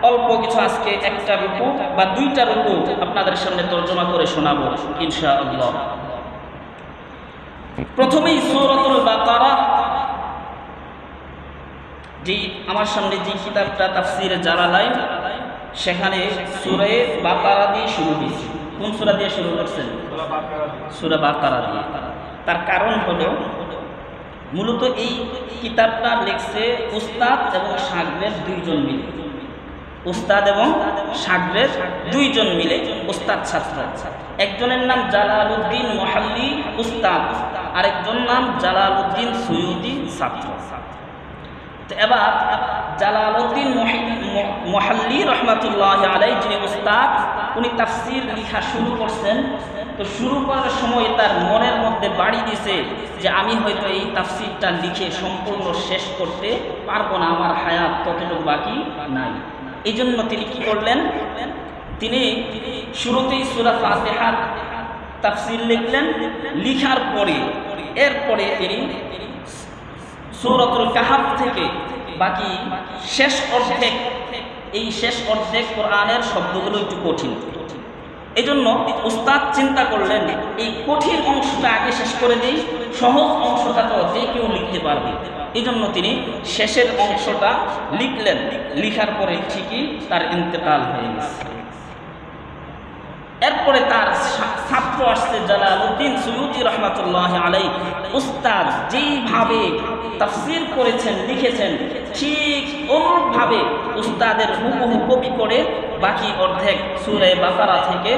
অল্প কিছু আজকে একটা রুকু বা দুইটা রুকু আপনাদের সামনে তর্জমা করে শোনাবো ইনশাআল্লাহ। প্রথমেই সূরাতুল বাকারা, যে আমার সামনে যে কিতাবটা তাফসীরে জালালাইন, সেখানে সূরা বাকারা দিয়ে শুরু হয়েছে। কোন সূরা দিয়ে শুরু করছেন? সূরা বাকারা দিয়ে। তার কারণ হলো মূলত এই কিতাবটা লিখছে উস্তাদ এবং শাগরেদ দুইজন মিলে। উস্তাদ এবং শাগরেদ দুইজন মিলে, উস্তাদ ছাত্র। একজনের নাম জালালউদ্দিন মুহাল্লি উস্তাদ, আরেকজন নাম জালালউদ্দিন সুয়ুতি ছাত্র। তো এবার জালালউদ্দিন মুহাল্লি রহমাতুল্লাহি আলাইহি, যিনি উস্তাদ, উনি তাফসীর লেখা শুরু করছেন। তো শুরু করার সময় তার মনের মধ্যে বাড়ি দিছে যে আমি হয়তো এই তাফসীরটা লিখে সম্পূর্ণ শেষ করতে পারবো না, আমার হায়াত ততটুকু বাকি নাই। এই জন্য তিনি কি করলেন, তিনি শুরুতেই সূরা ফাতিহা তাফসীর লিখলেন। লিখার পরে এরপরে তিনি সূরাতুল কাহফ থেকে বাকি শেষ অর্ধেক, এই শেষ অর্ধেক কোরআনের শব্দগুলো একটু কঠিন, এই জন্য উস্তাদ চিন্তা করলেন এই কঠিন অংশটা আগে শেষ করে দিই, সহজ অংশটা তো যে কেউ লিখতে পারবে। এই জন্য তিনি শেষের অংশটা লিখলেন। লিখার পরে ঠিকই তার ইন্তেকাল হয়ে গেছে। এরপরে তার ছাত্র আসছে জালালউদ্দিন সুয়ুতি রহমাতুল্লাহি আলাইহি। উস্তাদ যেইভাবে তাফসীর করেছেন, লিখেছেন, ঠিক অনুরূপভাবে উস্তাদের হুবহু কপি করে বাকি অর্ধেক সূরা বাকারা থেকে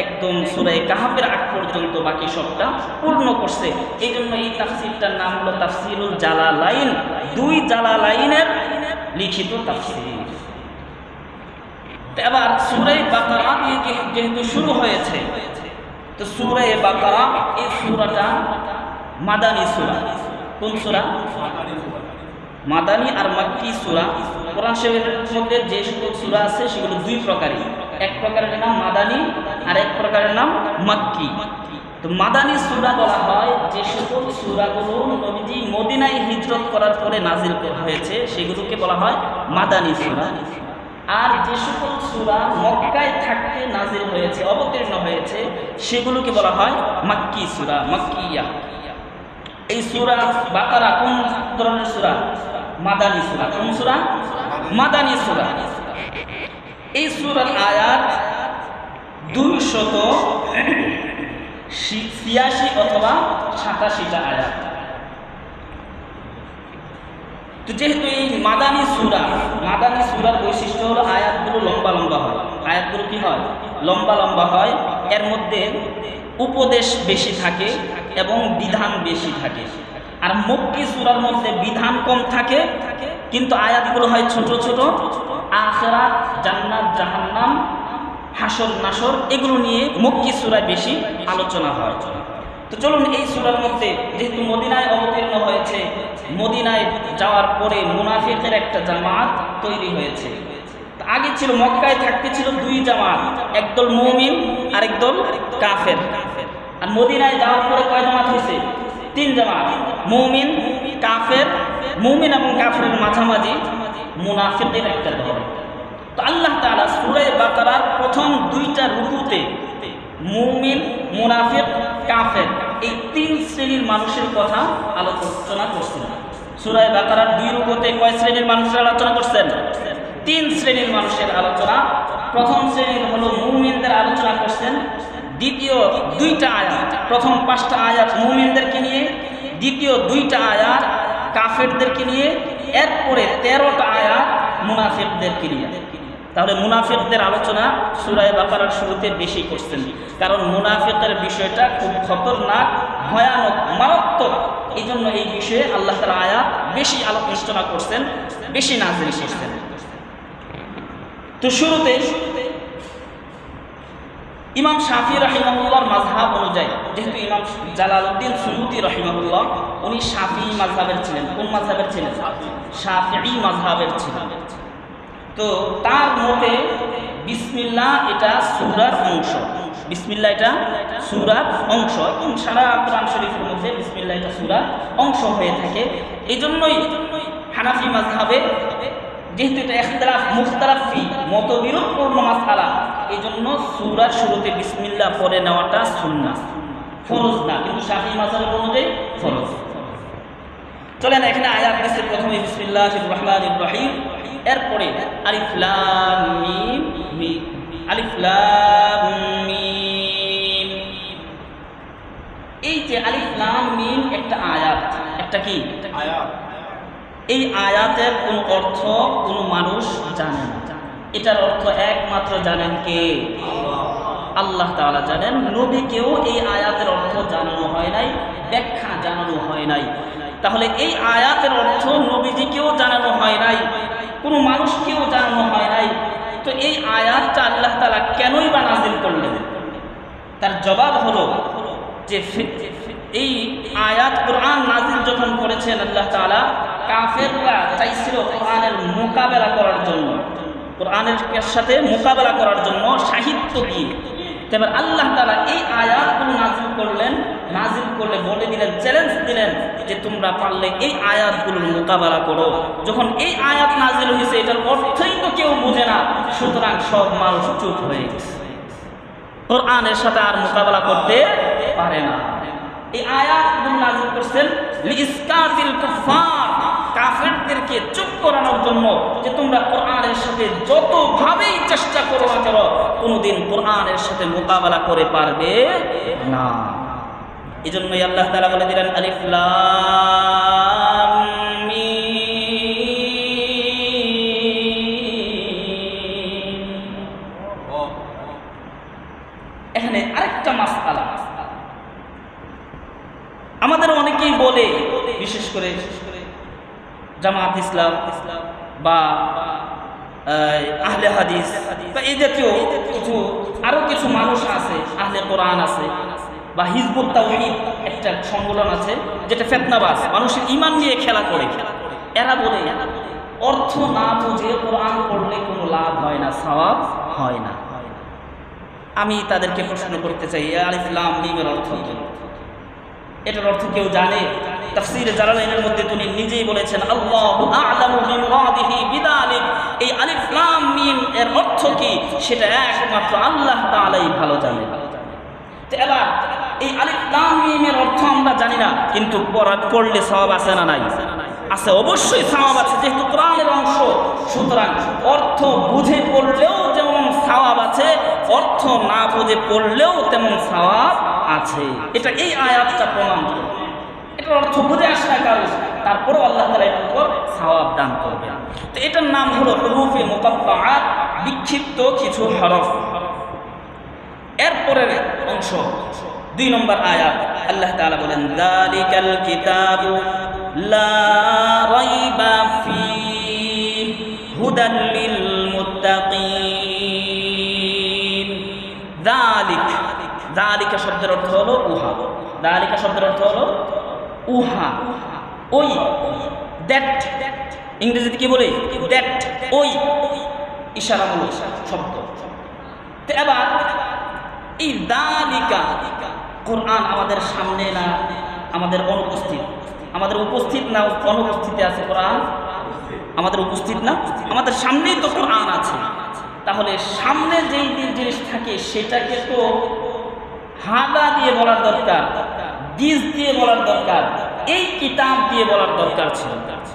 একদম সূরা কাহফের আগ পর্যন্ত বাকি সবটা পূর্ণ করছে। এই জন্য এই তাফসীরটার নাম হলো তাফসীরুল জালালাইন, দুই জালালাইনের লিখিত তাফসীর। এবার সূরা বাকারা দিয়ে যেহেতু শুরু হয়েছে, তো সূরা বাকারা এই সূরাটা মাদানী সূরা। কোন সূরা? মাদানী আর মাক্কি সূরা। কোরআন শরীফের মধ্যে যে সকল সূরা আছে সেগুলো দুই প্রকারই, এক প্রকারের নাম মাদানী আর এক প্রকারের নাম মাক্কি। তো মাদানী সূরা বলা হয় যে সকল সূরাগুলো নবীজি মদিনায় হিজরত করার পরে নাজিল হয়েছে, সেগুলোকে বলা হয় মাদানী সূরা। আর যে সকল সূরা মক্কায় থাকতে নাজিল হয়েছে, অবতীর্ণ হয়েছে, সেগুলোকে বলা হয় মাক্কি সূরা, মাক্কিয়া। এই সূরা বাকারা কোন ধরনের সূরা? মাদানী সূরা। কোন সূরা? মাদানী সূরা। এই সূরার আয়াত 286 অথবা 87টা আয়াত। তো যেহেতু এই মাদানী সূরার বৈশিষ্ট্য হলো আয়াতগুলো লম্বা লম্বা হয়। আয়াতগুলো কি হয়? লম্বা লম্বা হয়। এর মধ্যে উপদেশ বেশি থাকে এবং বিধান বেশি থাকে। আর মক্কি সূরার মধ্যে বিধান কম থাকে কিন্তু আয়াতগুলো হয় ছোট ছোট। আখিরাত, জান্নাত, জাহান্নাম, হাসর নাসর এগুলো নিয়ে মক্কি সূরায় বেশি আলোচনা হয়। তো চলুন এই সূরার মধ্যে, যেহেতু মদিনায় অবতীর্ণ হয়েছে, মদিনায় যাওয়ার পরে মুনাফিকের একটা জামাত তৈরি হয়েছে। আগে ছিল মক্কায় থাকতে ছিল দুই জামাত, একদল মুমিন আর একদল কাফের। আর মদিনায় যাওয়ার পরে কয় জামাত হয়েছে? তিন জামাত, মুমিন, কাফের। মুমিন এবং কাফেরের মাঝামাঝি মুনাফিকের একটা দল। তো আল্লাহ তাআলা সূরা বাকারার প্রথম দুইটা রুকুতে মুমিন, মুনাফিক, কাফের এই তিন শ্রেণীর মানুষের কথা আলোচনা করছেন। সূরা বাকারার দুই রুকুতে কয় শ্রেণীর মানুষের আলোচনা করছেন? তিন শ্রেণীর মানুষের আলোচনা। প্রথম শ্রেণীর হলো মুমিনদের আলোচনা করছেন। দ্বিতীয় দুইটা আয়াত, প্রথম 5টা আয়াত মুমিনদেরকে নিয়ে, দ্বিতীয় দুইটা আয়াত কাফেরদেরকে নিয়ে, এরপরে 13টা আয়াত মুনাফিকদেরকে নিয়ে। তাহলে মুনাফিকদের আলোচনা সূরা বাকারার শুরুতে বেশি করছেন, কারণ মুনাফিকের বিষয়টা খুব খতরনাক, ভয়ানক, মারাত্মক। এই জন্য এই বিষয়ে আল্লাহ তাআলা আয়াত বেশি আলোচনা করছেন, বেশি নাযিল করছেন। তো শুরুতে ইমাম শাফি রাহিমাহুল্লাহর মাযহাব অনুযায়ী, যেহেতু ইমাম জালালউদ্দিন সুয়ুতি রাহিমাহুল্লাহ উনি শাফি মাযহাবের ছিলেন। কোন মাযহাবের ছিলেন? শাফিঈ মাযহাবের ছিলেন। তো তার মতে বিসমিল্লাহ এটা সূরার অংশ, বিসমিল্লাহ এটা সূরার অংশ, এবং সারা কোরআন শরীফের মধ্যে বিসমিল্লাহ এটা সূরার অংশ হয়ে থাকে। এই জন্যই হানাফি মাযহাবে যেহেতু এটা ইখতিলাফ মুখতালাফ ফি, মতবিরোধপূর্ণ মাসআলা, এই জন্য সূরার শুরুতে বিসমিল্লাহ পড়ে নেওয়াটা সুন্নাহ, ফরজ না, কিন্তু শাফিঈ মাযহাব অনুযায়ী ফরজ। চলেন এখানে আয়াত আছে, প্রথমে বিসমিল্লাহির রহমানির রহিম, এরপরে আলিফ লাম মিম মিম, আলিফ লাম মিম। এই যে আলিফ লাম মিম একটা আয়াত, একটা কি আয়াত, এই আয়াতের কোন অর্থ কোন মানুষ জানে না। এটার অর্থ একমাত্র জানেন কে? আল্লাহ তাআলা জানেন। নবীকেও এই আয়াতের অর্থ জানানো হয় নাই, ব্যাখ্যা জানানো হয় নাই। তাহলে এই আয়াতের অর্থ নবীজিকেও জানানো হয় নাই, কোনো মানুষকেও জানানো হয় নাই। তো এই আয়াতটা আল্লাহ তাআলা কেনই বা নাযিল করলেন? তার জবাব হলো যে এই আয়াত কোরআন নাযিল যখন করেছেন আল্লাহ তাআলা, কাফেররা চাইছিল কোরআনের মোকাবেলা করার জন্য, কোরআনের সাথে মোকাবেলা করার জন্য সাহিত্য দিয়ে। এবার আল্লাহ তাআলা এই আয়াতগুলো নাযিল করলেন, নাযিল করলে বলে দিলেন, চ্যালেঞ্জ দিলেন যে তোমরা পারলে এই আয়াতগুলোর মোকাবেলা করো। যখন এই আয়াত নাযিল হয়েছে, এটার অর্থই তো কেউ বোঝে না, সুতরাং সব মানুষ চুপ হয়ে গেছে, কোরআনের সাথে আর মোকাবেলা করতে পারে না। এই আয়াতগুলো নাযিল করছেন লিইসকাতিল কুফার, কাফেরদেরকে চুপ করানোর জন্য, যে তোমরা কোরআনের সাথে যতভাবেই চেষ্টা করো না কেন, কোনোদিন কোরআনের সাথে মোকাবেলা করে পারবে না। এজন্যই আল্লাহ তাআলা বলে দিলেন আলিফ লাম মিম। এখানে আরেকটা মাসআলা, আমাদের অনেকেই বলে, বিশেষ করে জামাত ইসলাম বা আহলে হাদিস বা এই জাতীয় কিছু আরো কিছু মানুষ আছে, আহলে কোরআন আছে বা হিজবুত তাওহীদ একটা সংগঠন আছে, যেটা ফিতনাবাজ, মানুষের ঈমান নিয়ে খেলা করে। এরা বলে অর্থ না বুঝে কোরআন পড়লে কোনো লাভ হয় না, সওয়াব হয় না। আমি তাদেরকে প্রশ্ন করতে চাই, আলিফ লাম মিমের অর্থ কি? এটার অর্থ কেউ জানে? তাফসীরে জালালাইনের মধ্যে তিনি নিজেই বলেছেন, আল্লাহু আ'লামু বিমুরাদিহি বিযালিক, এই আলিফ লাম মিম এর অর্থ কি সেটা একমাত্র আল্লাহ তাআলাই ভালো জানেন। তো এবার এই আলিফ লাম মিমের অর্থ আমরা জানি না, কিন্তু পড়লে সওয়াব আছে না নাই? আছে, অবশ্যই সওয়াব আছে, যেহেতু কোরআনের অংশ। সুতরাং অর্থ বুঝে পড়লেও যেমন সওয়াব আছে, অর্থ না বুঝে পড়লেও তেমন সওয়াব আছে। এটা এই আয়াতটা প্রমাণ করে। এটার অর্থ বুঝে আসে না কারো, তারপরেও আল্লাহ তাআলা এর উপর সওয়াব দান করবেন। তো এটার নাম হলো হুরুফে মুকাত্তাআত, বিক্ষিপ্ত কিছু হরফ। এরপরের অংশ 2 নম্বর আয়াত, আল্লাহ তাআলা বলেন যালিকাল কিতাবু লা রাইবা ফীহি হুদাল লিল মুত্তাকিন। যালিকা শব্দের অর্থ হলো উহা, যালিকা শব্দের অর্থ হলো উহা, ওই, দ্যাট। ইংরেজিতে কি বলে? দ্যাট, ওই, ইশারামূলক শব্দ। তো এবার এই যালিকা, কোরআন আমাদের সামনে না আমাদের অনুপস্থিত? আমাদের উপস্থিত না অনুপস্থিতে আছে কোরআন? আমাদের উপস্থিত না, আমাদের সামনেই তো কোরআন আছে। তাহলে সামনে যেই জিনিস থাকে সেটাকে তো হাদা দিয়ে বলার দরকার, দিস দিয়ে বলার দরকার, এই কিতাব দিয়ে বলার দরকার ছিল,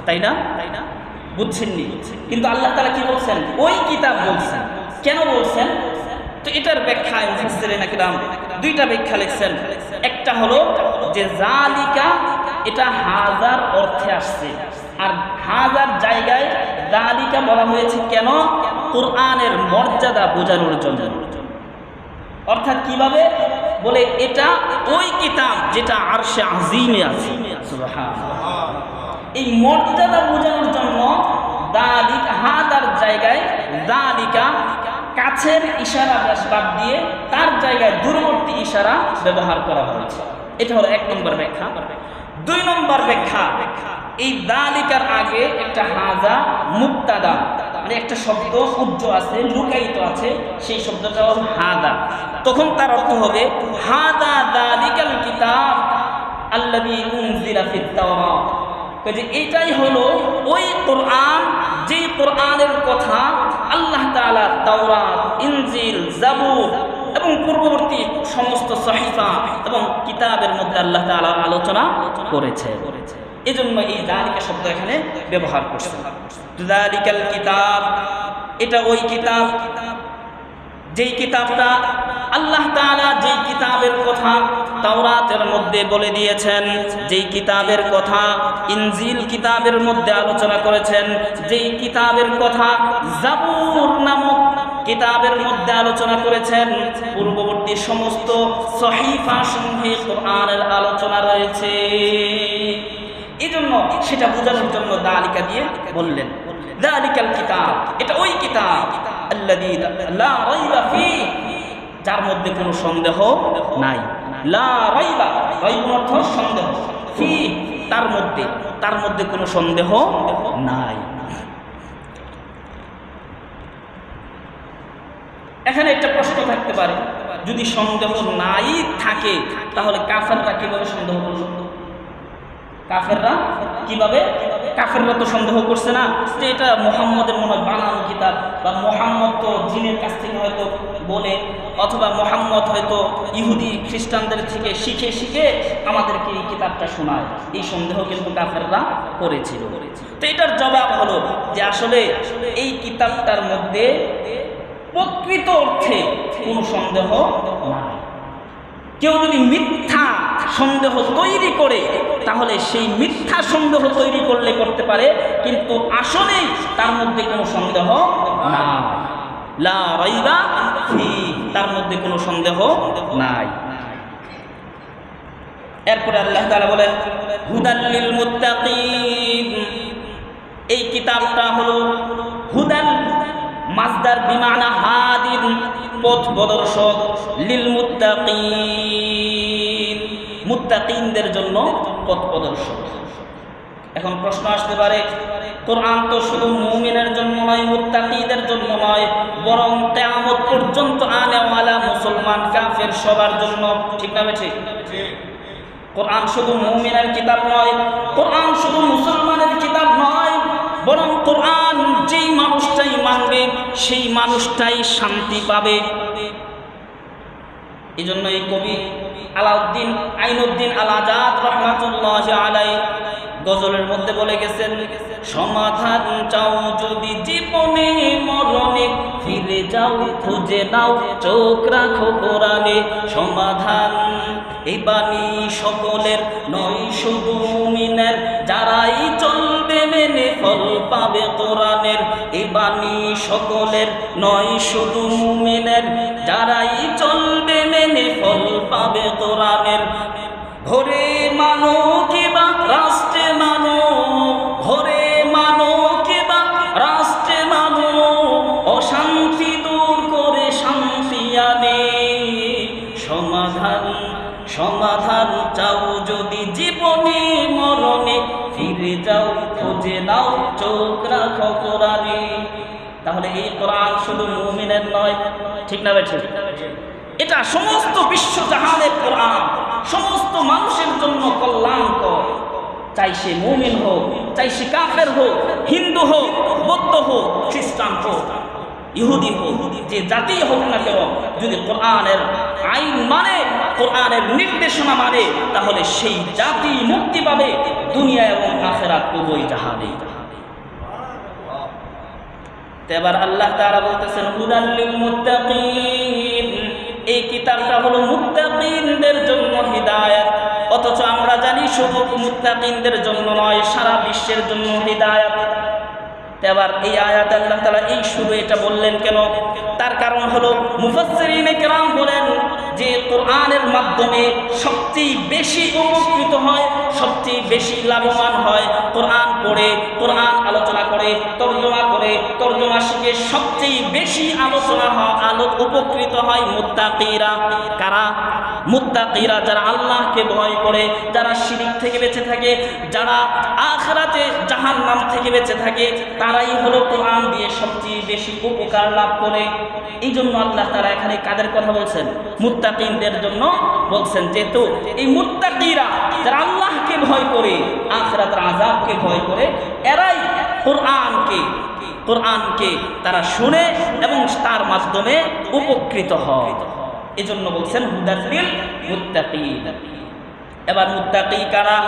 তাই না? বুঝছেননি? কিন্তু আল্লাহ তাআলা কি বলছেন? ওই কিতাব বলছেন। কেন বলছেন? তো এটার ব্যাখ্যায় মুফাসসিরিন কিরাম 2টা ব্যাখ্যা লিখছেন। একটা হলো যে যালিকা, এটা হাজার অর্থে আসছে, আর হাজার জায়গায় যালিকা বলা হয়েছে কেন? কোরআনের মর্যাদা বোঝানোর জন্য। অর্থাৎ কিভাবে? বলে এটা ওই কিতাব যেটা আরশে আজিমে আছে, সুবহানাল্লাহ। এই মর্যাদা বোঝানোর জন্য যালিকা, হাজার জায়গায় যালিকা কাছের ইশারা বাদ দিয়ে তার জায়গায় দূরবর্তী ইশারা ব্যবহার করা হয়েছে। এটা হলো 1 নম্বর ব্যাখ্যা। 2 নম্বর ব্যাখ্যা, এই যালিকার আগে একটা হাজা মুবতাদা, মানে একটা শব্দ উজ্জ আছে, লুকায়িত আছে, সেই শব্দটা হলো হাদা। তখন তার অর্থ হবে হাদা যালিকাল কিতাব আল্লাযী উনজিলা ফিত তাওরাত, যে এটাই হলো ওই কোরআন যেই কোরআনের কথা আল্লাহ তাআলা তাওরাত, ইনজিল, জাবুর এবং পূর্ববর্তী সমস্ত সহিফা এবং কিতাবের মধ্যে আল্লাহ তাআলা আলোচনা করেছে। এজন্য এই যালিকা শব্দ এখানে ব্যবহার করছেন। যালিকাল কিতাব, এটা ওই কিতাব যেই কিতাবটা আল্লাহ তাআলা যেই কিতাবের কথা তাওরাতের মধ্যে বলে দিয়েছেন, যেই কিতাবের কথা ইনজিল কিতাবের মধ্যে আলোচনা করেছেন, যেই কিতাবের কথা জাবুর নামক কিতাবের মধ্যে আলোচনা করেছেন, পূর্ববর্তী সমস্ত সহিফা সমূহে কোরআনের আলোচনা রয়েছে। এই জন্য সেটা বোঝানোর জন্য যালিকা দিয়ে বললেন। যালিকাল কিতাব, এটা ওই কিতাব আল্লাযী লা রাইবা ফীহি, যার মধ্যে কোনো সন্দেহ নাই। লা রাইবা, রাইবুর অর্থ সন্দেহ, ফীহি তার মধ্যে কোনো সন্দেহ নাই। এখানে একটা প্রশ্ন থাকতে পারে, যদি সন্দেহ নাই থাকে তাহলে কাফেররা কিভাবে সন্দেহ করল? কাফেররা তো সন্দেহ করছে না যে এটা মুহাম্মদের মনে হয় বানানো কিতাব, বা মুহাম্মদ তো জিনের কাছ থেকে হয়তো বলে, অথবা মুহাম্মদ হয়তো ইহুদি খ্রিস্টানদের থেকে শিখে শিখে আমাদেরকে এই কিতাবটা শোনায়। এই সন্দেহ কিন্তু কাফেররা করেছিল। তো এটার জবাব হলো যে আসলে এই কিতাবটার মধ্যে প্রকৃত অর্থে কোনো সন্দেহ নাই। কেউ যদি মিথ্যা সন্দেহ তৈরি করে তাহলে সেই মিথ্যা সন্দেহ তৈরি করলে করতে পারে, কিন্তু আসলে তার মধ্যে কোনো সন্দেহ না। লা রাইবা ফীহি, তার মধ্যে কোনো সন্দেহ নাই। এরপরে আল্লাহ তাআলা বলেন হুদাল লিল মুত্তাকিন, এই কিতাবটা হলো হুদাল মাসদার বিমানা হাদিন, পথ প্রদর্শক, লিল মুত্তাকিন, মুত্তাকিনদের জন্য পথ প্রদর্শক। এখন প্রশ্ন আসতে পারে, কোরআন তো শুধু মুমিনের জন্য নয়, মুত্তাকিদের জন্য নয়, বরং কিয়ামত পর্যন্ত আনেওয়ালা মুসলমান কাফের সবার জন্য, ঠিক না বেঠিক? কোরআন শুধু মুমিনের কিতাব নয়, কোরআন শুধু মুসলমানের কিতাব নয়, বরং কোরআন যেই মানুষটাই মানবে সেই মানুষটাই শান্তি পাবে। এই জন্য এই কবি আলাউদ্দিন আইনুদ্দিন আল আজাদ রহমাতুল্লাহি আলাইহি গজলের মধ্যে বলে গেছেন, সমাধান চাও যদি জীবনে মরণে, ফিরে যাও খুঁজে নাও চোখ রাখো কোরআনে। সমাধান এই বাণী সকলের নয় শুধু মুমিনের, যারাই চলবে মেনে ফল পাবে কোরআনের। এই বাণী সকলের নয় শুধু মুমিনের, যারাই চলবে মেনে ফল পাবে কোরআনের। ঘরে মানো কিবা রাষ্ট্রে মানো, ঘরে মানো কিবা রাষ্ট্রে মানো, অশান্তি দূর করে শান্তি আনে। সমাধান চাও যদি জীবনে মরণে, ফিরে যাও খুঁজে নাও চোখ রাখো কোরআনে। তাহলে এই কোরআন শুধু মুমিনের নয়, ঠিক না বেঠিক? এটা সমস্ত বিশ্বজাহানের কোরআন, সমস্ত মানুষের জন্য কল্যাণকর। চাই সে মুমিন হোক, চাই সে কাফের হোক, হিন্দু হোক, বৌদ্ধ হোক, খ্রিস্টান হোক, ইহুদি হোক, যে জাতি হোক না কেন, যদি কোরআনের আইন মানে, কোরআনের নির্দেশনা মানে, তাহলে সেই জাতি মুক্তি পাবে দুনিয়া এবং আখিরাত উভয় জাহানে। এবার আল্লাহ তাআলা বলতেছেন হুদাল লিল মুত্তাকিন, এই কিতাবটা হলো মুত্তাকিনদের জন্য হিদায়াত। অথচ আমরা জানি শুধু মুত্তাকিনদের জন্য নয়, সারা বিশ্বের জন্য হিদায়াত। এবার এই আয়াতে আল্লাহ তাআলা এই শুরু এটা বললেন কেন? তার কারণ হলো মুফাসসিরিনে কেরাম বলেন যে কোরআনের মাধ্যমে সবচেয়ে বেশি উপকৃত হয়, সবচেয়ে বেশি লাভবান হয় কোরআন পড়ে, কোরআন আলোচনা করে, তরজমা শিখে সবচেয়ে বেশি উপকৃত হয় মুত্তাকিরা। কারা? মুত্তাকিরা, যারা আল্লাহকে ভয় করে, যারা শিরক থেকে বেঁচে থাকে, যারা আখিরাতে জাহান্নাম থেকে বেঁচে থাকে, তারাই হলো কোরআন দিয়ে সবচেয়ে বেশি উপকার লাভ করে। এই জন্য আল্লাহ তাআলা এখানে কাদের কথা বলছেন? মুত্তাকিনদের জন্য বলছেন। যেহেতু এই মুত্তাকিরা যারা আল্লাহকে ভয় করে, আখিরাতের আযাবকে ভয় করে, এরাই কোরআনকে কোরআনকে তারা শুনে এবং তার মাধ্যমে উপকৃত হয়। এজন্য বলছেন হুদাল লিল মুত্তাকিন। এবার মুত্তাকি কারা?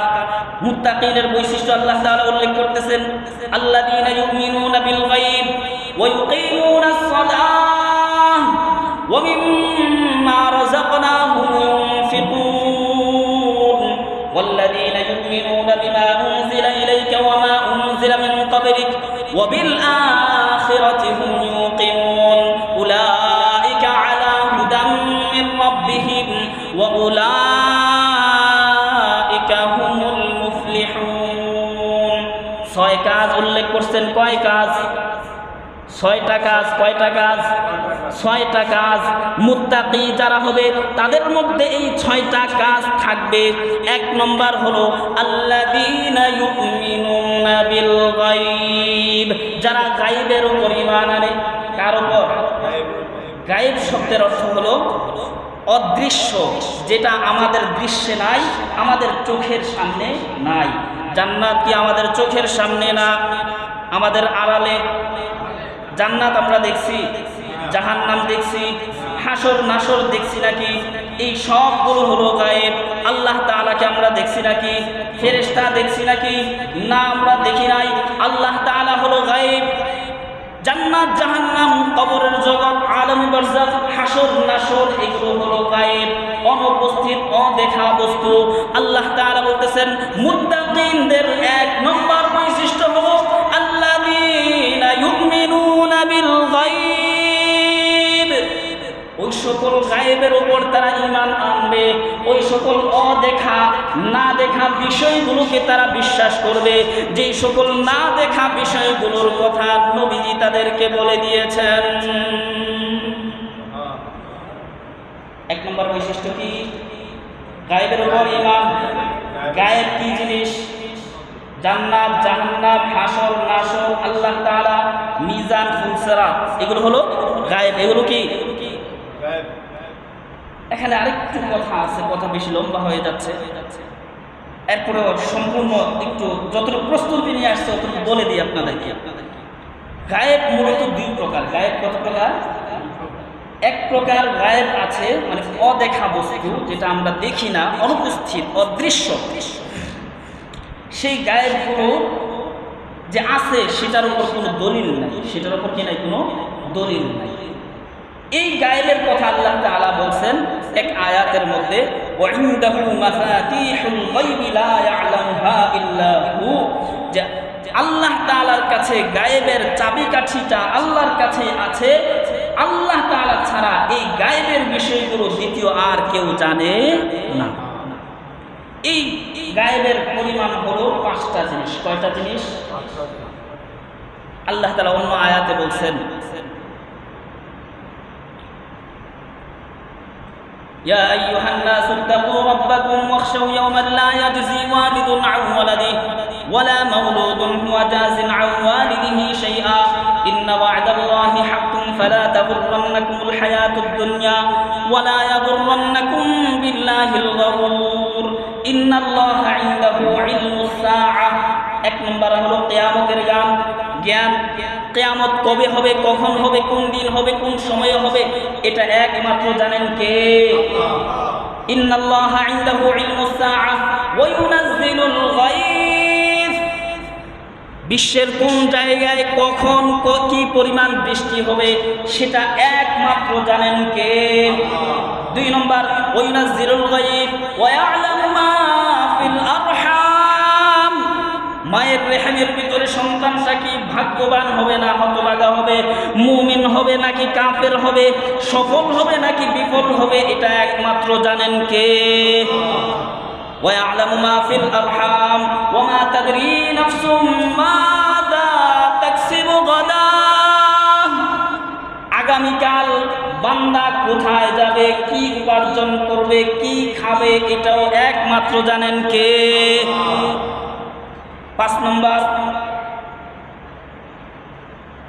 মুত্তাকিনের বৈশিষ্ট্য আল্লাহ তাআলা উল্লেখ করতেছেন, আল্লাযীনা ইউমিনুনা বিল গায়ব ওয়া ইউকিমুনাস সালাহ ওয়া মিম্মা রাযাকনাহুম ইউনফিকুন ওয়াল্লাযীনা ইউমিনুনা বিমা উনজিলা ইলাইকা ওয়া মা উনজিলা মিন ক্বাবলিক ওয়া বিল আখিরাতি হুম ইউকিনুন উলাইকা আলা হুদাম মির রাব্বিহিম ওয়া উলাইকা হুমুল মুফলিহুন। 6 কাজ উল্লেখ করছেন। কয় কাজ? 6টা কাজ। কয়টা কাজ? 6টা কাজ। মুত্তাকি যারা হবে তাদের মধ্যে এই 6টা কাজ থাকবে। 1 নম্বর হলো আল্লাযীনা ইউমিনুনা বিল গায়ব, যারা গায়বের উপর ঈমান আনে। কার উপর? গায়ব শব্দের অর্থ হলো অদৃশ্য, যেটা আমাদের দৃশ্যে নাই, আমাদের চোখের সামনে নাই। জান্নাত কি আমাদের চোখের সামনে না? আমাদের আড়ালে। জান্নাত আমরা দেখছি, জাহান্নাম দেখছি, হাসর নাসর দেখছি নাকি? এই সবগুলো হলো গায়েব। আল্লাহ তাআলাকে আমরা দেখছি নাকি? ফেরেশতা দেখছি নাকি? না, আমরা দেখি নাই। আল্লাহ তাআলা হলো গায়েব। জান্নাত জাহান্নাম, কবরের জগৎ, আলামে বারযাখ, হাসর নাসর এগুলো হলো গায়েব, অনুপস্থিত, অদেখা বস্তু। আল্লাহ তাআলা বলতেছেন মুত্তাকিনদের 1 নম্বর বৈশিষ্ট্য হলো আল্লাযীনা ইউমিনুনা বিল গায়ব। ওই সকল গায়েবের উপর তারা ঈমান আনবে, ওই সকল অদেখা না দেখা বিষয়গুলোকে তারা বিশ্বাস করবে, যে সকল না দেখা বিষয়গুলোর কথা নবীজি তাদেরকে বলে দিয়েছেন। 1 নম্বর বৈশিষ্ট্য কি? গায়েবের উপর ঈমান। গায়েব কি জিনিস? জান্নাত জাহান্নাম, হাসর নাসর, আল্লাহ তাআলা, মিজান, ফুলসিরাত, এগুলো হলো গায়েব। এগুলো কি? এখানে আরেকটু কথা আছে, কথা বেশি লম্বা হয়ে যাচ্ছে। এরপরে সম্পূর্ণ একটু যতটুকু প্রস্তুতি নিয়ে আসছে ততটুকু বলে দিই আপনাদেরকে। গায়েব মূলত 2 প্রকার। গায়েব কত প্রকার? 1 প্রকার গায়েব আছে মানে অদেখা বস্তু, যেটা আমরা দেখি না, অনুপস্থিত, অদৃশ্য। সেই গায়েবগুলো যে আছে সেটার উপর কোনো দলিল নাই, সেটার উপর কি নাই? কোনো দলিল নাই। এই গায়েবের কথা আল্লাহ তাআলা বলছেন এক আয়াতের মধ্যে, ওয়াইনদাহু মাফাতিহুল গায়বি লা ইয়ালামুহা ইল্লা হু, যে আল্লাহ তাআলার কাছে গায়েবের চাবিকাঠিটা আল্লাহর কাছে আছে। আল্লাহ তাআলা ছাড়া এই গায়েবের বিষয়গুলো দ্বিতীয় আর কেউ জানে না। এই গায়েবের পরিমাণ হলো 5টা জিনিস। কয়টা জিনিস? আল্লাহ তাআলা অন্য আয়াতে বলছেন, يا أيها الناس اتقوا ربكم واخشوا يوما لا يجزي والد عن ولده ولا مولود هو جاز عن والده شيئا إن وعد الله حق فلا تغرنكم الحياة الدنيا ولا يغرنكم بالله الغرور إن الله عنده علم الساعة। 1 নম্বর হলো কিয়ামতের জ্ঞান। কিয়ামত কবে হবে, কখন হবে, কোন দিন হবে, কোন সময়ে হবে, এটা একমাত্র জানেন কে? ইন্নাল্লাহা ইনদাহু ইলমুস সাআহ ওয়া ইউনাজ্জিলুল গায়ব। বিশ্বের কোন জায়গায় কখন কি পরিমাণ বৃষ্টি হবে সেটা একমাত্র জানেন কে? 2 নম্বর ওয়া ইউনাজ্জিলুল গায়ব ওয়া ইয়ালামু মা ফিল আরহাম। মায়ের রেহেমের ভিতরে সন্তানটা কি ভাগ্যবান হবে না হতভাগা হবে, মুমিন হবে নাকি কাফের হবে, সফল হবে নাকি বিফল হবে, এটা একমাত্র জানেন কে? ওয়া ইয়ালামু মা ফিল আরহাম ওয়া মা তাদরি নাফসুম মাযা তাকসিবু গাদা। আগামীকাল বান্দা কোথায় যাবে, কি উপার্জন করবে, কি খাবে, এটাও একমাত্র জানেন কে? 5 নম্বর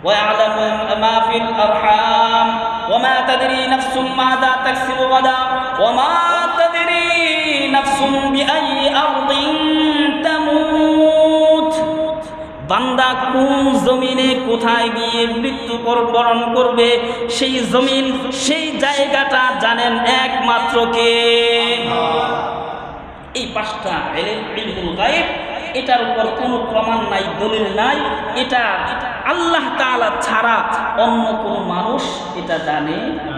وَيَعْلَمُ مَا فِي الْأَرْحَامِ وَمَا تَدْرِي نَفْسٌ مَاذَا تَكْسِبُ غَدًا وَمَا تَدْرِي نَفْسٌ بِأَيِّ أَرْضٍ تَمُوتُ। বান্দা কোন জমিনে কোথায় গিয়ে মৃত্যুবরণ করবে সেই জমিন সেই জায়গাটা জানেন একমাত্র কে? এই পাঁচটা ইলমুল গায়ব, এটার উপর কোনো প্রমাণ নাই, দলিল নাই। এটা আল্লাহ তাআলা ছাড়া অন্য কোনো মানুষ এটা জানে না।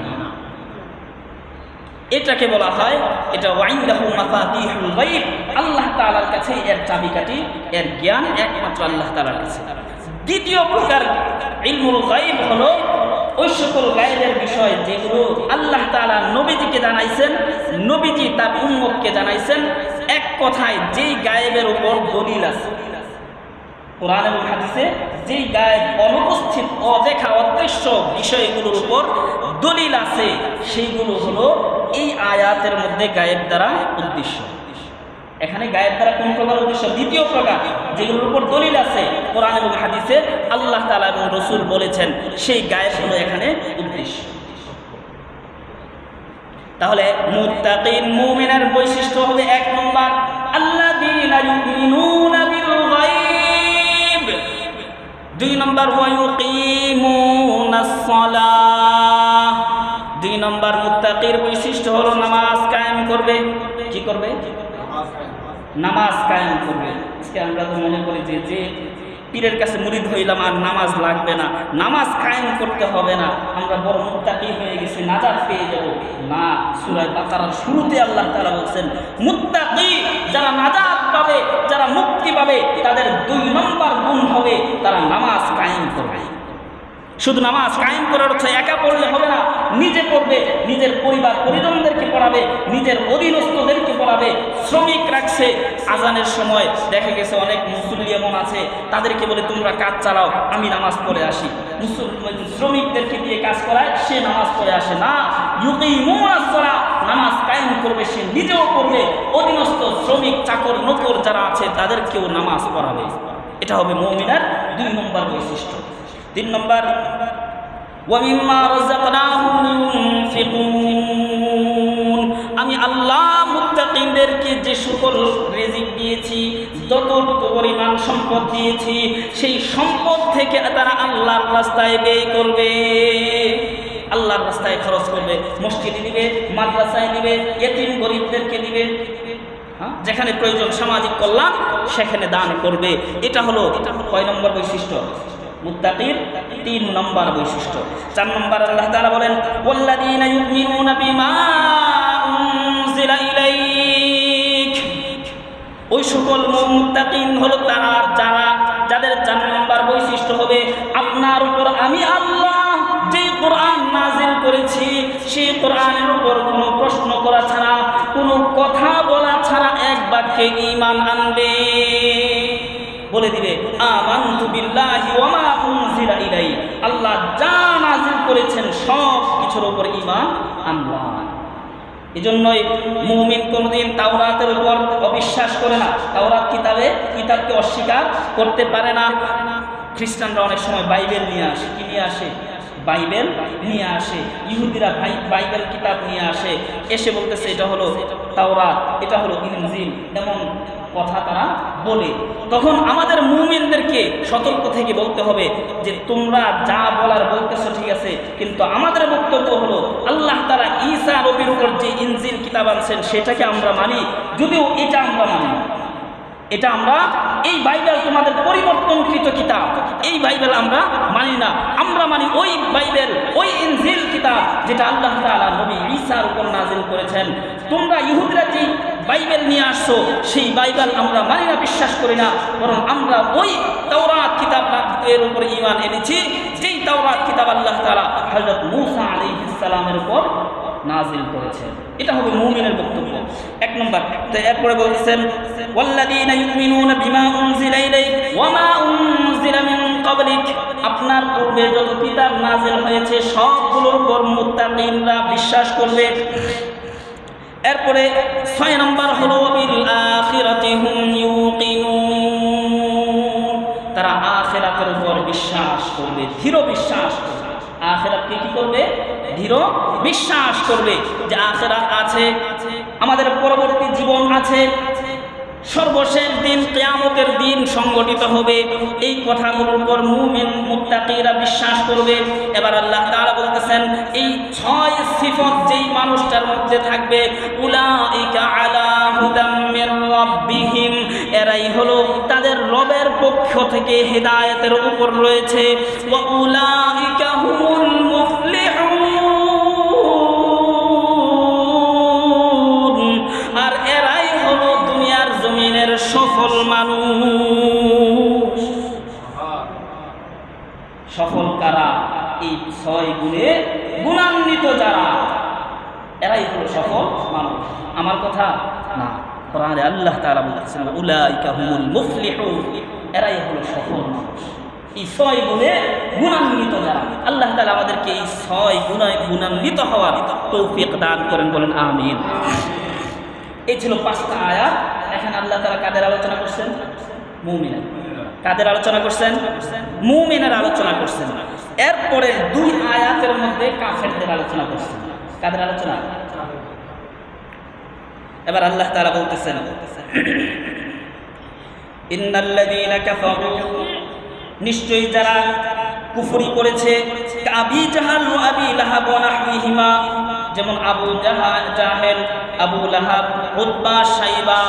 এটাকে বলা হয়, এটা ওয়াইন্দাহু মাফাতিহুল গায়ব, আল্লাহ তাআলার কাছে এর চাবিকাঠি, এর জ্ঞান একমাত্র আল্লাহ তাআলার কাছে। দ্বিতীয় প্রকার ইলমুল গায়ব হলো ওই সকল গায়েবের বিষয় যেগুলো আল্লাহ তাআলা নবীজিকে জানাইছেন, নবীজি তার উম্মতকে জানাইছেন। এক কথায় যেই গায়েবের উপর দলিল আছে, কোরআন এবং হাদিসে যেই গায়েব অনুপস্থিত, অদেখা, অদৃশ্য বিষয়গুলোর উপর দলিল আছে, সেইগুলো হলো এই আয়াতের মধ্যে গায়েব দ্বারা উদ্দেশ্য। এখানে গায়েব দ্বারা কোন প্রকার উদ্দেশ্য? দ্বিতীয় প্রকার, যেগুলোর উপর দলিল আছে কোরআন এবং হাদিসে, আল্লাহ তাআলা এবং রাসূল বলেছেন, সেই গায়েব হলো এখানে উদ্দেশ্য। তাহলে মুত্তাকিন মুমিনের বৈশিষ্ট্য হবে এক নম্বর, আল্লাযীনা ইউমিনুনা বিল গায়ব। দুই নম্বর, ওয়া ইউকিমুনাস সালাহ। দুই নম্বর মুত্তাকির বৈশিষ্ট্য হলো নামাজ কায়েম করবে। কি করবে? নামাজ কায়েম করবে। আজকে আমরা তো মনে করি যে পীরের কাছে মুরিদ হইলাম আর নামাজ লাগবে না, নামাজ কায়েম করতে হবে না, আমরা বড় মুত্তাকি হয়ে গেছি, নাজাত পেয়ে যাব। না, সূরা বাকারার শুরুতে আল্লাহ তাআলা বলেন, মুত্তাকি যারা নাজাত পাবে, যারা মুক্তি পাবে, তাদের দুই নম্বর গুণ হবে তারা নামাজ কায়েম করবে। শুধু নামাজ কায়েম করার অর্থ একা পড়লে হবে না, নিজে পড়বে, নিজের পরিবার পরিজনদেরকে পড়াবে, নিজের অধীনস্থদেরকে পড়াবে। শ্রমিক রাখছে, আজানের সময় দেখা গেছে অনেক মুসল্লি এমন আছে, তাদেরকে বলে তোমরা কাজ চালাও, আমি নামাজ পড়ে আসি। শ্রমিকদেরকে দিয়ে কাজ করায়, সে নামাজ পড়ে আসে না। ইউকিমুনাস সালাহ, নামাজ কায়েম করবে, সে নিজেও পড়বে, অধীনস্থ শ্রমিক চাকর নকর যারা আছে তাদেরকেও নামাজ পড়াবে। এটা হবে মুমিনের দুই নম্বর বৈশিষ্ট্য। তিন নম্বর, ওয়া মিম্মা রাযাকনাহুম ইউনফিকুন। আমি আল্লাহ মুত্তাকিনদেরকে যে সকল রিজিক দিয়েছি, যতটুকু পরিমাণ সম্পদ দিয়েছি, সেই সম্পদ থেকে তারা আল্লাহর রাস্তায় ব্যয় করবে, আল্লাহর রাস্তায় খরচ করবে। মসজিদে দিবে, মাদ্রাসায় দিবে, ইতিম গরিবদেরকে দিবে, যেখানে প্রয়োজন সামাজিক কল্যাণ সেখানে দান করবে। এটা হলো কয় নম্বর বৈশিষ্ট্য? মুত্তাকির তিন নম্বর বৈশিষ্ট্য। চার নম্বর আল্লাহ তাআলা বলেন, ওয়াল্লাযীনা ইউমিনুনা বিমা উনজিলা ইলাইক। ওই সকল মুত্তাকিন হলো তারা যাদের চার নম্বর বৈশিষ্ট্য হবে, আপনার উপর আমি আল্লাহ যে কোরআন নাজিল করেছি, সেই কোরআনের উপর কোনো প্রশ্ন করা ছাড়া, কোনো কথা বলা ছাড়া এক বাক্যে ঈমান আনবে। বলে দিবে, আমানতু বিল্লাহি ওয়া মা উনজিলা ইলাই। আল্লাহ যা নাজিল করেছেন সব কিছুর উপর ঈমান আনলাম। এজন্যই মুমিন কোনদিন তাওরাতের উপর অবিশ্বাস করে না, তাওরাত কিতাবকে অস্বীকার করতে পারে না। খ্রিস্টানরা অনেক সময় বাইবেল নিয়ে আসে, কি নিয়ে আসে? বাইবেল নিয়ে আসে। ইহুদিরা বাইবেল কিতাব নিয়ে আসে, এসে বলতেছে এটা হলো তাওরাত, এটা হলো ইনজিল, এমন কথা তারা বলে। তখন আমাদের মুমিনদেরকে সতর্ক থেকে বলতে হবে যে তোমরা যা বলার বলতেছো ঠিক আছে, কিন্তু আমাদের বক্তব্য হলো আল্লাহ তাআলা ঈসা নবীর উপর যে ইনজিল কিতাব আনছেন সেটাকে আমরা মানি, যদিও এটা আমরা মানি না। এটা আমরা, এই বাইবেল তোমাদের পরিবর্তনকৃত কিতাব, এই বাইবেল আমরা মানি না। আমরা মানি ওই বাইবেল, ওই ইনজিল কিতাব যেটা আল্লাহ তাআলা নবী ঈসার উপর নাজিল করেছেন। তোমরা ইহুদিরা যে বাইবেল নিয়ে আসছো সেই বাইবেল আমরা মানি না, বিশ্বাস করি না, বরং আমরা ওই তাওরাত কিতাব এর উপর ঈমান এনেছি, যেই তাওরাত কিতাব আল্লাহ তাআলা হযরত মূসা আলাইহিস সালামের উপর নাজিল করেছেন। এটা হবে মুমিনের বক্তব্য এক নম্বর। তো এরপরে বলছেন, ওয়াল্লাযীনা ইউমিনুনা বিমা উনজিলা ইলাইক ওয়া মা উনজিলা মিন ক্বাবলিক। আপনার পূর্বে যত কিতাব নাজিল হয়েছে সবগুলোর উপর মুত্তাকিনরা বিশ্বাস করবে। এরপরে 6 নম্বর হলো বিল আখিরাতি হুম ইউকিনুন। তারা আখিরাতের উপর বিশ্বাস করবে, দৃঢ় বিশ্বাস করবে। আখিরাতকে কি করবে? দৃঢ় বিশ্বাস করবে যে আখিরাত আছে, আমাদের পরবর্তী জীবন আছে। সর্বশেষ দিন কিয়ামতের দিন সংগঠিত হবে। এই কথাগুলোর উপর মুমিন মুত্তাকিরা বিশ্বাস করবে। এবার আল্লাহ তাআলা বলতেছেন এই 6 সিফত যেই মানুষটার মধ্যে থাকবে, উলাইকা আলা হুদাম মির রাব্বিহিম, এরাই হলো তাদের রবের পক্ষ থেকে হেদায়েতের উপর রয়েছে। ওয়া উলাইকা হুমুল মুফলিহুন, আর এরাই হলো দুনিয়ার জমিনের সফল মানুষ। সফল কারা? এই 6 গুণে গুণান্বিত যারা, এরাই হলো সফল মানুষ। আমার কথা না, কোরআনে আল্লাহ তাআলা বলতেছেন উলাইকা হুমুল মুফলিহুন, এরাই হলো সফল মানুষ। এই 6 গুণে গুণান্বিত যারা, আল্লাহ তাআলা আমাদেরকে এই 6 গুণে গুণান্বিত হওয়ার তৌফিক দান করেন, বলেন আমিন। এই ছিল 5টা আয়াত। এখানে আল্লাহ তাআলা কাদের আলোচনা করছেন? মুমিনের। কাদের আলোচনা করছেন? মুমিনের আলোচনা করছেন। এরপরে 2 আয়াতের মধ্যে কাফেরদের আলোচনা করছেন। কাদের আলোচনা? এবার আল্লাহ তাআলা বলতেছেন ইন্নাল্লাযীনা কাফারু, নিশ্চয়ই যারা কুফরি করেছে, আবি জাহাল ওয়া আবি লাহাব ওয়া নাহবিহিমা, যেমন আবু জাহেল, আবু লাহাব, উতবা, শাইবা,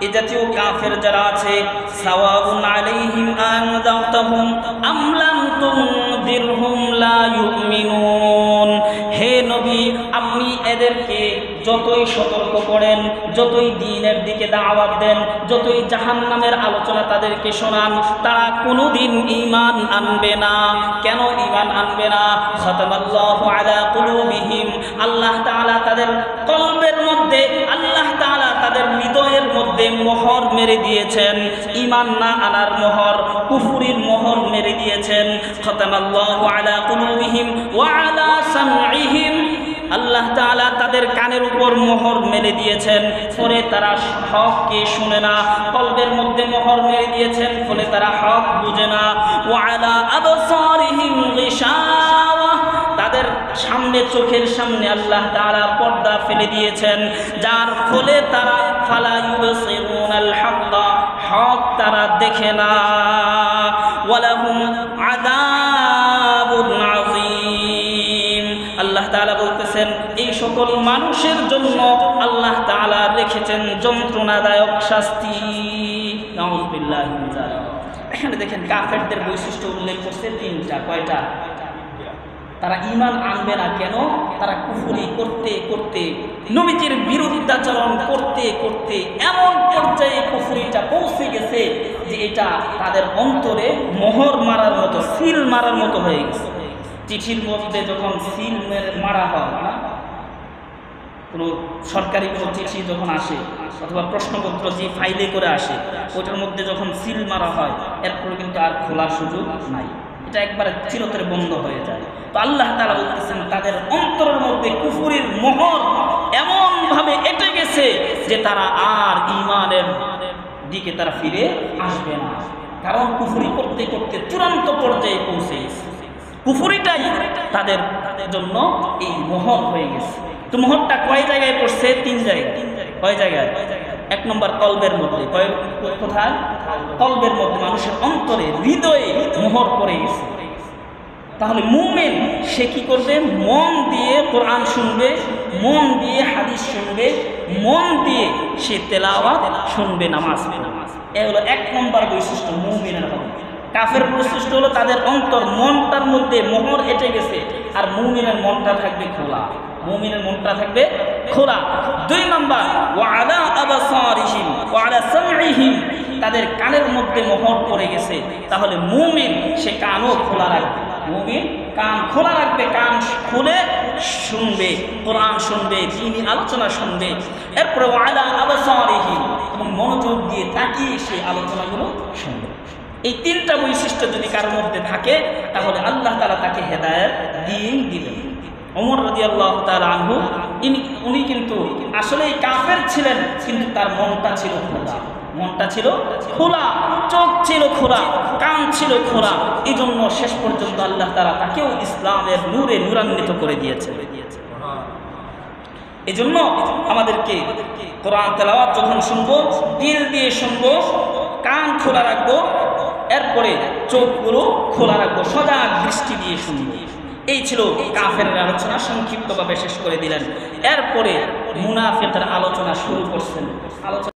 এ জাতীয় কাফের যারা আছে, সাওয়াউন আলাইহিম আনযারতাহুম আম লাম তুনযিরহুম লা ইউমিনুন। হে নবী, আপনি এদেরকে যতই সতর্ক করেন, যতই দ্বীনের দিকে দাওয়াত দেন, যতই জাহান্নামের আলোচনা তাদেরকে শোনান, তারা কোনোদিন ঈমান আনবে না। কেন ঈমান আনবে না? খাতামাল্লাহু আলা কুলুবিহিম, আল্লাহ তাআলা তাদের কলবের মধ্যে, আল্লাহ তাআলা তাদের হৃদয়ের মধ্যে মোহর মেরে দিয়েছেন, ঈমান না আনার মোহর, কুফরির মোহর মেরে দিয়েছেন। খাতামাল্লাহু আলা কুলুবিহিম ওয়া আলা সামঈহিম, আল্লাহ তাআলা তাদের কানের উপর মোহর মেরে দিয়েছেন, ফলে তারা হককে শুনে না। কলবের মধ্যে মোহর মেরে দিয়েছেন, ফলে তারা হক বুঝে না। ওয়া আলা আবসারিহিম গিশাওয়া, তাদের সামনে, চোখের সামনে আল্লাহ তাআলা পর্দা ফেলে দিয়েছেন, যার ফলে তারা ফালা ইউবসিরুনাল হাক্কা, হক তারা দেখে না। ওয়ালাহুম আযাবুন আযীম, আল্লাহ তাআলা বলতেছেন এই সকল মানুষের জন্য আল্লাহ তাআলা রেখেছেন যন্ত্রণাদায়ক শাস্তি। নাউযুবিল্লাহি মিন যালিক। এখানে দেখেন কাফেরদের বৈশিষ্ট্য উল্লেখ করছে 3টা। কয়টা? তারা ঈমান আনবে না। কেন? তারা কুফরি করতে করতে, নবীজির বিরুদ্ধাচরণ করতে করতে এমন পর্যায়ে কুফরিটা পৌঁছে গেছে যে এটা তাদের অন্তরে মোহর মারার মতো, সিল মারার মতো হয়ে গেছে। চিঠির মধ্যে যখন সিল মারা হয় না, কোনো সরকারি কোনো চিঠি যখন আসে অথবা প্রশ্নপত্র যে ফাইলে করে আসে, ওটার মধ্যে যখন সিল মারা হয়, এরপরে কিন্তু আর খোলার সুযোগ নাই, এটা একবারে চিরতরে বন্ধ হয়ে যায়। তো আল্লাহ তাআলা বলতেছেন তাদের অন্তরের মধ্যে কুফরির মোহর এমনভাবে এঁটে গেছে যে তারা আর ঈমানের দিকে তারা ফিরে আসবে না, কারণ কুফরি করতে করতে চূড়ান্ত পর্যায়ে পৌঁছে গেছে। কুফরিটাই তাদের জন্য এই মোহর হয়ে গেছে। তো মোহরটা কয় জায়গায় পড়ছে? 3 জায়গায়। কয় জায়গায়? 1 নম্বর কলবের মধ্যে। কোথায়? কলবের মধ্যে, মানুষের অন্তরে, হৃদয়ে মোহর পড়ে গেছে। তাহলে মুমিন সে কি করবে? মন দিয়ে কোরআন শুনবে, মন দিয়ে হাদিস শুনবে, মন দিয়ে সে তেলাওয়াত শুনবে, নামাজ পড়বে। এই হলো 1 নম্বর বৈশিষ্ট্য মুমিনের হবে। কাফের বৈশিষ্ট্য হলো তাদের অন্তর, মনটার মধ্যে মোহর এঁটে গেছে, আর মুমিনের মনটা থাকবে খোলা। মুমিনের মনটা থাকবে খোলা। 2 নম্বর ওয়া আলা আবসারিহিম ওয়া আলা সামঈহিম, তাদের কানের মধ্যে মোহর পড়ে গেছে। তাহলে মুমিন সে কানও খোলা রাখবে, মুমিন কান খোলা রাখবে, কান খুলে শুনবে, কোরআন শুনবে, দ্বীনি আলোচনা শুনবে। এরপরে ওয়া আলা আবসারিহিম, এবং মনোযোগ দিয়ে তাকিয়ে সেই আলোচনাগুলো শুনবে। এই 3টা বৈশিষ্ট্য যদি কারোর মধ্যে থাকে, তাহলে আল্লাহ তাআলা তাকে হেদায়েত দিয়েই দিবেন। ওমর রাদিয়াল্লাহু তাআলা আনহু, উনি কিন্তু আসলে কাফের ছিলেন, কিন্তু তার মনটা ছিল খোলা, মনটা ছিল খোলা, চোখ ছিল খোলা, কান ছিল খোলা। এই জন্য শেষ পর্যন্ত আল্লাহ তাআলা তাকেও ইসলামের নূরে নূরান্বিত করে দিয়েছে। এজন্য আমাদেরকে কোরআন তেলাওয়াত যখন শুনবো দিল দিয়ে শুনবো, কান খোলা রাখবো, এরপরে চোখগুলো খোলা রাখবো, সজাগ দৃষ্টি দিয়ে শুনবো। এই ছিল কাফেরের আলোচনা, সংক্ষিপ্তভাবে শেষ করে দিলেন। এরপরে মুনাফিকের আলোচনা শুরু করছেন।